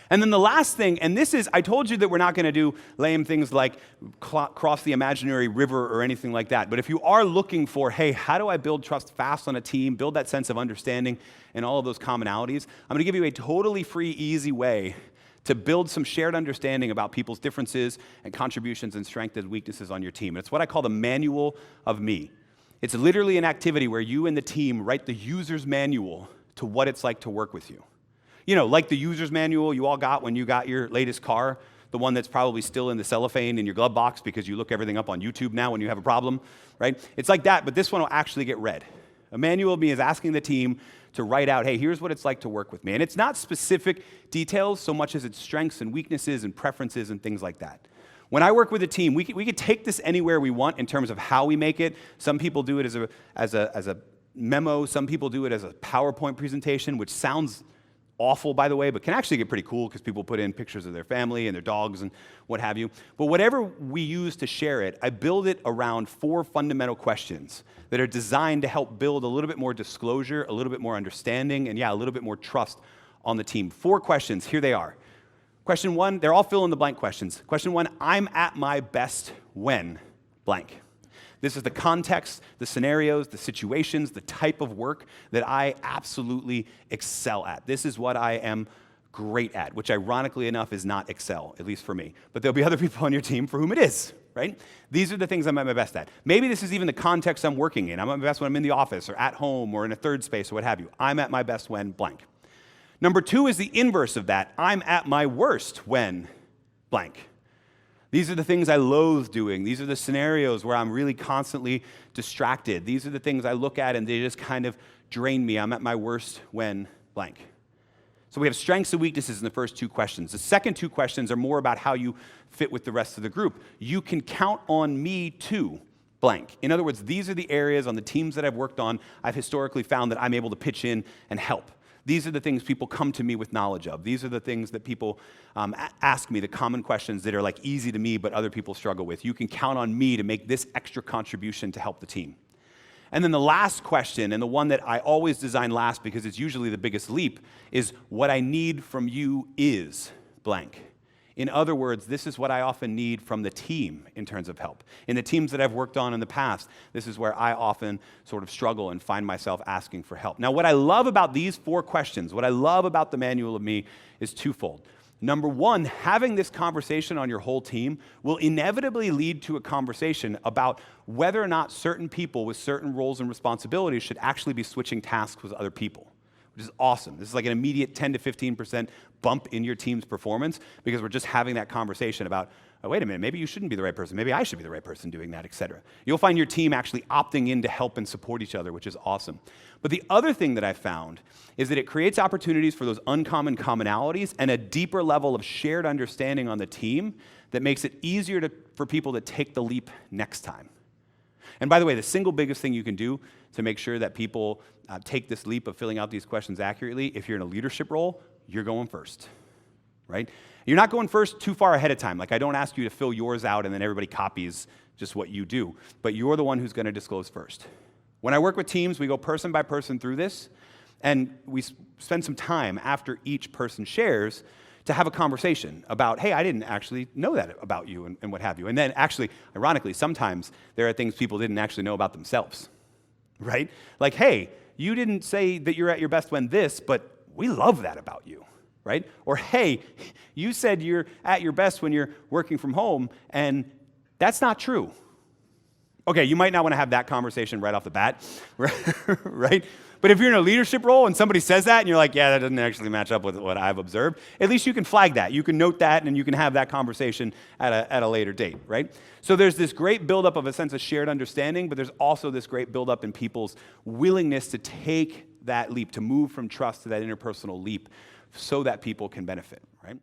And then the last thing, and this is, I told you that we're not going to do lame things like cross the imaginary river or anything like that. But if you are looking for, hey, how do I build trust fast on a team, build that sense of understanding and all of those commonalities, I'm going to give you a totally free, easy way to build some shared understanding about people's differences and contributions and strengths and weaknesses on your team. And it's what I call the manual of me. It's literally an activity where you and the team write the user's manual to what it's like to work with you. You know, like the user's manual you all got when you got your latest car, the one that's probably still in the cellophane in your glove box because you look everything up on YouTube now when you have a problem, right? It's like that, but this one will actually get read. A manual of me is asking the team to write out, hey, here's what it's like to work with me. And it's not specific details so much as it's strengths and weaknesses and preferences and things like that. When I work with a team, we could take this anywhere we want in terms of how we make it. Some people do it as a memo. Some people do it as a PowerPoint presentation, which sounds awful, by the way, but can actually get pretty cool because people put in pictures of their family and their dogs and what have you. But whatever we use to share it, I build it around 4 fundamental questions that are designed to help build a little bit more disclosure, a little bit more understanding, and a little bit more trust on the team. 4 questions, here they are. Question 1, they're all fill-in-the-blank questions. Question 1, I'm at my best when blank. This is the context, the scenarios, the situations, the type of work that I absolutely excel at. This is what I am great at, which ironically enough is not Excel, at least for me. But there'll be other people on your team for whom it is, right? These are the things I'm at my best at. Maybe this is even the context I'm working in. I'm at my best when I'm in the office or at home or in a third space or what have you. I'm at my best when blank. Number 2 is the inverse of that. I'm at my worst when blank. These are the things I loathe doing. These are the scenarios where I'm really constantly distracted. These are the things I look at and they just kind of drain me. I'm at my worst when blank. So we have strengths and weaknesses in the first 2 questions. The second 2 questions are more about how you fit with the rest of the group. You can count on me to blank. In other words, these are the areas on the teams that I've worked on I've historically found that I'm able to pitch in and help. These are the things people come to me with knowledge of. These are the things that people ask me, the common questions that are like easy to me but other people struggle with. You can count on me to make this extra contribution to help the team. And then the last question, and the one that I always design last because it's usually the biggest leap, is what I need from you is blank. In other words, this is what I often need from the team in terms of help. In the teams that I've worked on in the past, this is where I often sort of struggle and find myself asking for help. Now, what I love about these 4 questions, what I love about the manual of me is twofold. Number 1, having this conversation on your whole team will inevitably lead to a conversation about whether or not certain people with certain roles and responsibilities should actually be switching tasks with other people, which is awesome. This is like an immediate 10 to 15% bump in your team's performance because we're just having that conversation about, oh, wait a minute, maybe you shouldn't be the right person. Maybe I should be the right person doing that, et cetera. You'll find your team actually opting in to help and support each other, which is awesome. But the other thing that I've found is that it creates opportunities for those uncommon commonalities and a deeper level of shared understanding on the team that makes it easier for people to take the leap next time. And by the way, the single biggest thing you can do to make sure that people take this leap of filling out these questions accurately, if you're in a leadership role, you're going first, right? You're not going first too far ahead of time. Like I don't ask you to fill yours out and then everybody copies just what you do, but you're the one who's going to disclose first. When I work with teams, we go person by person through this, and we spend some time after each person shares to have a conversation about, hey, I didn't actually know that about you and what have you. And then actually, ironically, sometimes there are things people didn't actually know about themselves, right? Like, hey, you didn't say that you're at your best when this, but we love that about you, right? Or, hey, you said you're at your best when you're working from home, and that's not true. Okay, you might not want to have that conversation right off the bat, right? But if you're in a leadership role and somebody says that and you're like, yeah, that doesn't actually match up with what I've observed, at least you can flag that. You can note that and you can have that conversation at a later date, right? So there's this great buildup of a sense of shared understanding, but there's also this great buildup in people's willingness to take that leap, to move from trust to that interpersonal leap so that people can benefit, right?